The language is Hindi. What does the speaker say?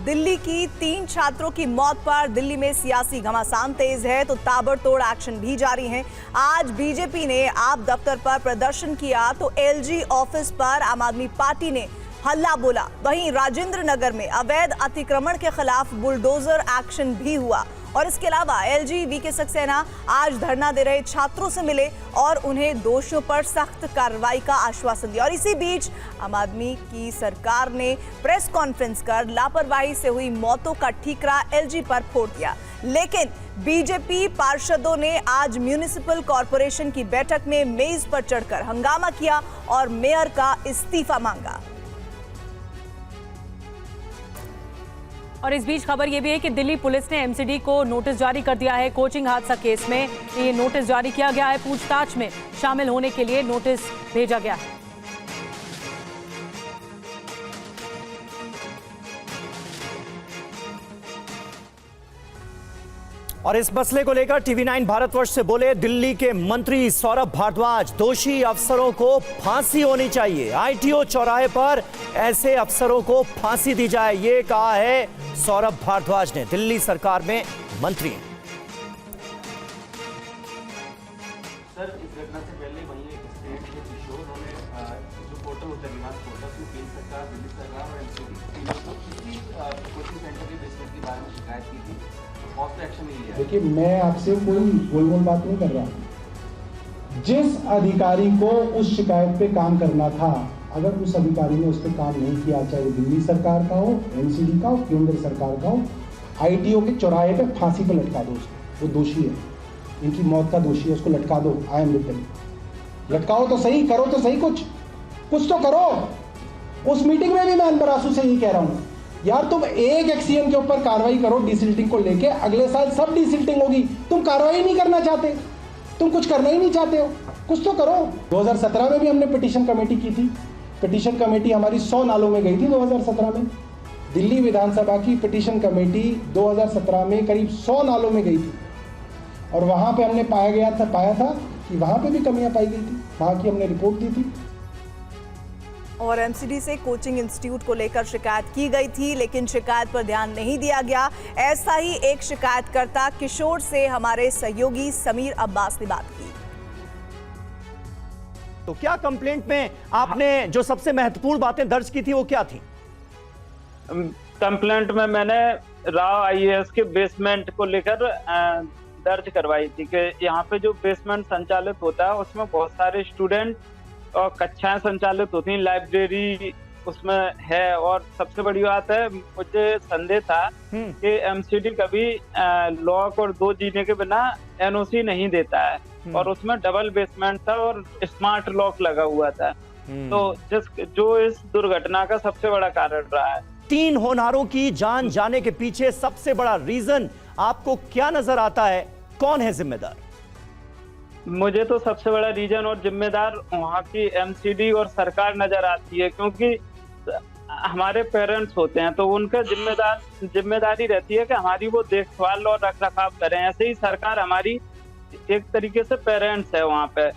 दिल्ली की 3 छात्रों की मौत पर दिल्ली में सियासी घमासान तेज है तो ताबड़तोड़ एक्शन भी जारी है। आज बीजेपी ने आप दफ्तर पर प्रदर्शन किया तो एलजी ऑफिस पर आम आदमी पार्टी ने हल्ला बोला। वहीं राजेंद्र नगर में अवैध अतिक्रमण के खिलाफ बुलडोजर एक्शन भी हुआ और इसके अलावा एलजी वीके सक्सेना आज धरना दे रहे छात्रों से मिले और उन्हें दोषियों पर सख्त कार्रवाई का आश्वासन दिया। और इसी बीच आम आदमी की सरकार ने प्रेस कॉन्फ्रेंस कर लापरवाही से हुई मौतों का ठीकरा एलजी पर फोड़ दिया। लेकिन बीजेपी पार्षदों ने आज म्युनिसिपल कॉरपोरेशन की बैठक में मेज पर चढ़कर हंगामा किया और मेयर का इस्तीफा मांगा। और इस बीच खबर यह भी है कि दिल्ली पुलिस ने एमसीडी को नोटिस जारी कर दिया है। कोचिंग हादसा केस में ये नोटिस जारी किया गया है। पूछताछ में शामिल होने के लिए नोटिस भेजा गया है। और इस मसले को लेकर टीवी9 भारतवर्ष से बोले दिल्ली के मंत्री सौरभ भारद्वाज, दोषी अफसरों को फांसी होनी चाहिए। आईटीओ चौराहे पर ऐसे अफसरों को फांसी दी जाए, ये कहा है सौरभ भारद्वाज ने। दिल्ली सरकार में मंत्री हैं। सर, इस घटना से पहले वहीं एक स्टेट के किशोर ने जो पोर्टल होता है विमान पोर्टल, उसमें केंद्र सरकार, दिल्ली सरकार और एमसीडी किसी कोचिंग सेंटर के बेसमेंट के बारे में शिकायत की थी। देखिए, मैं आपसे कोई गोल बात नहीं कर रहा। जिस अधिकारी को उस शिकायत पे काम करना था, अगर उस अधिकारी ने उस पे काम नहीं किया, चाहे वो दिल्ली सरकार का हो, एमसीडी का हो, केंद्र सरकार का हो, आईटीओ के चौराहे पे फांसी पे लटका दो उसको। वो दोषी है, इनकी मौत का दोषी है, उसको लटका दो। I am with him. लटकाओ तो सही, करो तो सही, कुछ तो करो। उस मीटिंग में भी मैं अनवर आंसू से यही कह रहा हूं, यार तुम एक एक्सीएम के ऊपर कार्रवाई करो डिसिल्टिंग को लेके, अगले साल सब डिसिल्टिंग होगी। तुम कार्रवाई नहीं करना चाहते, तुम कुछ करना ही नहीं चाहते हो, कुछ तो करो। 2017 में भी हमने पिटीशन कमेटी की थी। पिटीशन कमेटी हमारी 100 नालों में गई थी 2017 में। दिल्ली विधानसभा की पिटीशन कमेटी 2017 में करीब 100 नालों में गई थी और वहां पे हमने पाया था कि वहां पे भी कमियां पाई गई थी। वहां की हमने रिपोर्ट दी थी। और एमसीडी से कोचिंग इंस्टीट्यूट को लेकर शिकायत की गई थी, लेकिन शिकायत पर ध्यान नहीं दिया गया। ऐसा ही एक शिकायतकर्ता किशोर से हमारे सहयोगी समीर अब्बास ने बात की। तो क्या कंप्लेंट में आपने जो सबसे महत्वपूर्ण बातें दर्ज की थी वो क्या थी? कंप्लेंट में मैंने राव आईएएस के बेसमेंट को लेकर दर्ज करवाई थी कि यहाँ पे जो बेसमेंट संचालित होता है उसमें बहुत सारे स्टूडेंट और कक्षाएं संचालित होती हैं, लाइब्रेरी उसमें है। और सबसे बड़ी बात है, मुझे संदेह था कि एमसीडी कभी लॉक और 2 जीने के बिना एनओसी नहीं देता है और उसमें डबल बेसमेंट था और स्मार्ट लॉक लगा हुआ था। तो जो इस दुर्घटना का सबसे बड़ा कारण रहा है। 3 होनहारों की जान जाने के पीछे सबसे बड़ा रीजन आपको क्या नजर आता है? कौन है जिम्मेदार? मुझे तो सबसे बड़ा रीजन और जिम्मेदार वहाँ की एमसीडी और सरकार नजर आती है, क्योंकि हमारे पेरेंट्स होते हैं तो उनका जिम्मेदारी रहती है कि हमारी वो देखभाल और रखरखाव करें। ऐसे ही सरकार हमारी एक तरीके से पेरेंट्स है वहाँ पे।